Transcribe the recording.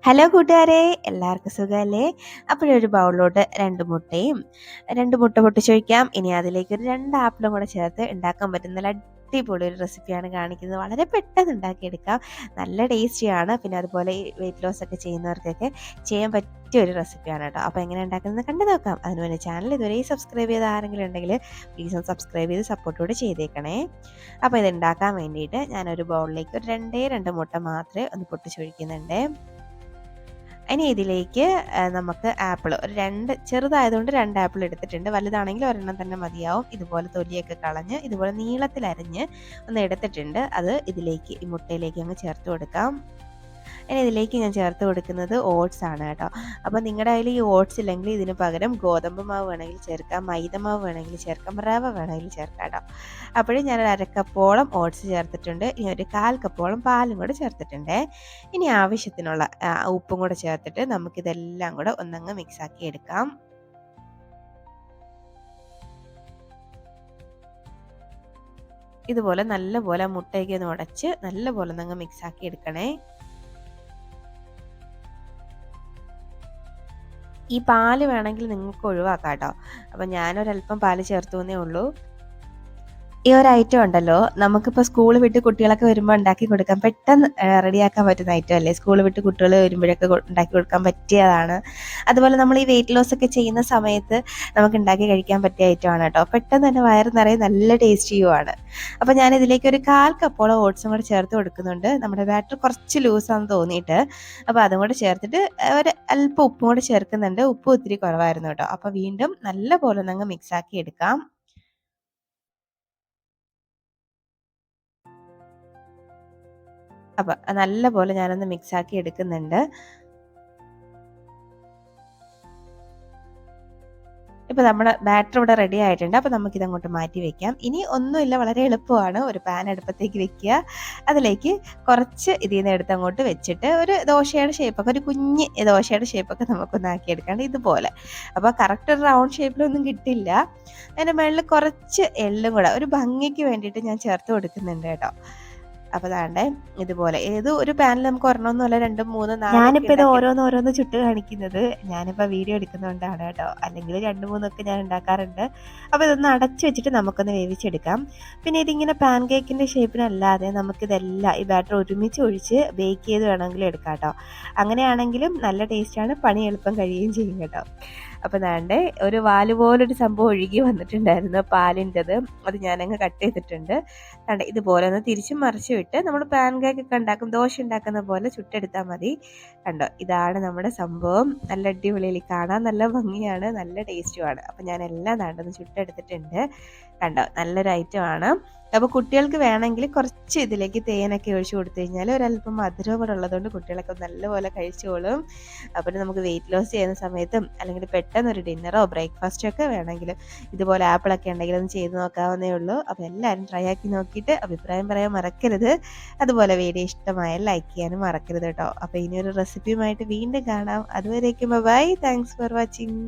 Hello കൂട്ടുകാരെ, എല്ലാവർക്കും സുഖമല്ലേ? അപ്പോഴൊരു ബൗളിലോട്ട് 2 മുട്ടയും 2 മുട്ട പൊട്ടിച്ചൊഴിക്കാം. ഇനി അതിലേക്ക് ഒരു 2 ആപ്പിളും കൂടെ ചേർത്ത് ഉണ്ടാക്കാൻ പറ്റുന്ന നല്ല അടിപൊളി ഒരു റെസിപ്പിയാണ് കാണിക്കുന്നത്. വളരെ പെട്ടെന്ന് ഉണ്ടാക്കിയെടുക്കാം. നല്ല ടേസ്റ്റിയാണ്. പിന്നെ അതുപോലെ ഈ വെയിറ്റ് ലോസ് ഒക്കെ ചെയ്യുന്നവർക്കൊക്കെ ചെയ്യാൻ പറ്റിയ ഒരു റെസിപ്പിയാണ് കേട്ടോ. അപ്പോൾ എങ്ങനെ ഉണ്ടാക്കുന്നത് കണ്ടു നോക്കാം. അതിന് വേണ്ടി ചാനൽ ഇതുവരെ സബ്സ്ക്രൈബ് ചെയ്ത ആരെങ്കിലും ഉണ്ടെങ്കിൽ പ്ലീസ് ഒന്ന് സബ്സ്ക്രൈബ് ചെയ്ത് സപ്പോർട്ടോടെ ചെയ്തേക്കണേ. അപ്പോൾ ഇത് ഉണ്ടാക്കാൻ വേണ്ടിയിട്ട് ഞാനൊരു ബൗളിലേക്ക് ഒരു 2 മുട്ട മാത്രമേ ഒന്ന് പൊട്ടിച്ചൊഴിക്കുന്നുണ്ട്. ഇനി ഇതിലേക്ക് നമുക്ക് ആപ്പിൾ ഒരു 2 ചെറുതായതുകൊണ്ട് 2 ആപ്പിൾ എടുത്തിട്ടുണ്ട്. വലുതാണെങ്കിൽ ഒരെണ്ണം തന്നെ മതിയാവും. ഇതുപോലെ തൊലിയൊക്കെ കളഞ്ഞ് ഇതുപോലെ നീളത്തിൽ അരിഞ്ഞ് ഒന്ന് എടുത്തിട്ടുണ്ട്. അത് ഇതിലേക്ക് ഈ മുട്ടയിലേക്ക് അങ്ങ് ചേർത്ത് കൊടുക്കാം. ഇനി ഇതിലേക്ക് ഞാൻ ചേർത്ത് കൊടുക്കുന്നത് ഓട്സ് ആണ് കേട്ടോ. അപ്പോൾ നിങ്ങളുടെ കയ്യിൽ ഈ ഓട്സ് ഇല്ലെങ്കിൽ ഇതിന് പകരം ഗോതമ്പ് മാവ് വേണമെങ്കിൽ ചേർക്കാം, മൈദ മാവ് വേണമെങ്കിൽ ചേർക്കാം, റവ വേണമെങ്കിൽ ചേർക്കാം കേട്ടോ. അപ്പോഴും ഞാൻ ഒരു 1/2 കപ്പോളം ഓട്സ് ചേർത്തിട്ടുണ്ട്. ഇനി ഒരു 1/4 കപ്പോളം പാലും കൂടെ ചേർത്തിട്ടുണ്ട്. ഇനി ആവശ്യത്തിനുള്ള ഉപ്പും കൂടെ ചേർത്തിട്ട് നമുക്കിതെല്ലാം കൂടെ ഒന്നങ്ങ് മിക്സാക്കി എടുക്കാം. ഇതുപോലെ നല്ലപോലെ മുട്ടയൊക്കെ ഒന്ന് ഉടച്ച് നല്ലപോലെ ഒന്നങ്ങ് മിക്സാക്കി എടുക്കണേ. ഈ പാല് വേണമെങ്കിൽ നിങ്ങൾക്ക് ഒഴിവാക്കാം കേട്ടോ. അപ്പം ഞാനൊരല്പം പാല് ചേർത്തു എന്നേ ഉള്ളൂ. ഈ ഒരു ഐറ്റം ഉണ്ടല്ലോ, നമുക്കിപ്പോൾ സ്കൂൾ വിട്ട് കുട്ടികളൊക്കെ വരുമ്പോൾ ഉണ്ടാക്കി കൊടുക്കാം. പെട്ടെന്ന് റെഡിയാക്കാൻ പറ്റുന്ന ഐറ്റം അല്ലേ? സ്കൂൾ വിട്ട് കുട്ടികൾ വരുമ്പോഴൊക്കെ ഉണ്ടാക്കി കൊടുക്കാൻ പറ്റിയതാണ്. അതുപോലെ നമ്മൾ ഈ വെയിറ്റ് ലോസ് ഒക്കെ ചെയ്യുന്ന സമയത്ത് നമുക്ക് ഉണ്ടാക്കി കഴിക്കാൻ പറ്റിയ ഐറ്റമാണ് കേട്ടോ. പെട്ടെന്ന് തന്നെ വയറ് നിറയെ നല്ല ടേസ്റ്റിയുമാണ്. അപ്പോൾ ഞാൻ ഇതിലേക്ക് ഒരു 1/4 കപ്പോളം ഓട്സും കൂടെ ചേർത്ത് കൊടുക്കുന്നുണ്ട്. നമ്മുടെ ബാറ്റർ കുറച്ച് ലൂസാണെന്ന് തോന്നിയിട്ട് അപ്പോൾ അതും കൂടെ ചേർത്തിട്ട് ഒരു അല്പം ഉപ്പും കൂടെ ചേർക്കുന്നുണ്ട്. ഉപ്പ് ഒത്തിരി കുറവായിരുന്നു കേട്ടോ. അപ്പോൾ വീണ്ടും നല്ല പോലെ ഒന്നങ്ങ് മിക്സാക്കി എടുക്കാം. അപ്പം നല്ല പോലെ ഞാനൊന്ന് മിക്സാക്കി എടുക്കുന്നുണ്ട്. ഇപ്പോൾ നമ്മുടെ ബാറ്റർ ഇവിടെ റെഡി ആയിട്ടുണ്ട്. അപ്പോൾ നമുക്കിതങ്ങോട്ട് മാറ്റി വെക്കാം. ഇനി ഒന്നുമില്ല, വളരെ എളുപ്പമാണ്. ഒരു പാൻ അടുപ്പത്തേക്ക് വെക്കുക. അതിലേക്ക് കുറച്ച് ഇതിൽ നിന്ന് എടുത്ത് അങ്ങോട്ട് വെച്ചിട്ട് ഒരു ദോശയുടെ ഷേപ്പൊക്കെ, ഒരു കുഞ്ഞ് ദോശയുടെ ഷേപ്പൊക്കെ നമുക്കൊന്ന് ആക്കിയെടുക്കാണ്ട് ഇതുപോലെ. അപ്പോൾ കറക്റ്റ് ഒരു റൗണ്ട് ഷേപ്പിലൊന്നും കിട്ടില്ല. അതിൻ്റെ മുകളിൽ കുറച്ച് എള്ളും കൂടെ ഒരു ഭംഗിക്ക് വേണ്ടിയിട്ട് ഞാൻ ചേർത്ത് കൊടുക്കുന്നുണ്ട് കേട്ടോ. അപ്പോൾ ദാണ്ടേ ഇതുപോലെ ഏത് ഒരു പാനിൽ നമുക്ക് ഒരെണ്ണമൊന്നുമല്ല 2, 3, 4 ഞാനിപ്പോൾ ഇത് ഓരോന്ന് ചുട്ട് കാണിക്കുന്നത് ഞാനിപ്പോൾ വീഡിയോ എടുക്കുന്നതുകൊണ്ടാണ് കേട്ടോ. അല്ലെങ്കിൽ 2, 3 ഒക്കെ ഞാൻ ഉണ്ടാക്കാറുണ്ട്. അപ്പോൾ ഇതൊന്ന് അടച്ച് വെച്ചിട്ട് നമുക്കൊന്ന് വേവിച്ചെടുക്കാം. പിന്നെ ഇതിങ്ങനെ പാൻ കേക്കിൻ്റെ ഷേപ്പിനല്ലാതെ നമുക്കിതെല്ലാം ഈ ബാറ്റർ ഒരുമിച്ച് ഒഴിച്ച് ബേക്ക് ചെയ്ത് വേണമെങ്കിലും എടുക്കാം കേട്ടോ. അങ്ങനെയാണെങ്കിലും നല്ല ടേസ്റ്റാണ്, പണി എളുപ്പം കഴിയുകയും ചെയ്യും കേട്ടോ. അപ്പോൾ ദാണ്ടേ ഒരു വാല് പോലൊരു സംഭവം ഒഴുകി വന്നിട്ടുണ്ടായിരുന്നു പാലിൻ്റെത്. അത് ഞാനങ്ങ് കട്ട് ചെയ്തിട്ടുണ്ട്. കണ്ടേ ഇതുപോലെ ഒന്ന് തിരിച്ചും മറിച്ചും ഇട്ട് നമ്മൾ പാൻ കേക്ക് ഒക്കെ ഉണ്ടാക്കും, ദോശ ഉണ്ടാക്കുന്ന പോലെ ചുട്ടെടുത്താൽ മതി. കണ്ടോ, ഇതാണ് നമ്മുടെ സംഭവം. നല്ല അടിപൊളിയിൽ കാണാൻ നല്ല ഭംഗിയാണ്, നല്ല ടേസ്റ്റുമാണ്. അപ്പം ഞാൻ എല്ലാം ദാണ്ടൊന്ന് ചുട്ടെടുത്തിട്ടുണ്ട്. കണ്ടോ, നല്ലൊരു ഐറ്റമാണ്. അപ്പോൾ കുട്ടികൾക്ക് വേണമെങ്കിൽ കുറച്ച് ഇതിലേക്ക് തേനൊക്കെ ഒഴിച്ച് കൊടുത്തു കഴിഞ്ഞാൽ ഒരല്പം മധുരം കൂടെ ഉള്ളതുകൊണ്ട് കുട്ടികളൊക്കെ നല്ലപോലെ കഴിച്ചോളും. അപ്പോൾ നമുക്ക് വെയിറ്റ് ലോസ് ചെയ്യുന്ന സമയത്തും അല്ലെങ്കിൽ പെട്ടെന്ന് ഒരു ഡിന്നറോ ബ്രേക്ക്ഫാസ്റ്റോ ഒക്കെ വേണമെങ്കിൽ ഇതുപോലെ ആപ്പിളൊക്കെ ഉണ്ടെങ്കിൽ ഒന്ന് ചെയ്ത് നോക്കാവുന്നേ ഉള്ളൂ. അപ്പോൾ എല്ലാവരും ട്രൈ ആക്കി നോക്കിയിട്ട് അഭിപ്രായം പറയാൻ മറക്കരുത്. അതുപോലെ വീഡിയോ ഇഷ്ടമായാൽ ലൈക്ക് ചെയ്യാനും മറക്കരുത് കേട്ടോ. അപ്പോൾ ഇനിയൊരു റെസിപ്പിയുമായിട്ട് വീണ്ടും കാണാം. അതുവരേക്കും ബൈ. Thanks for watching.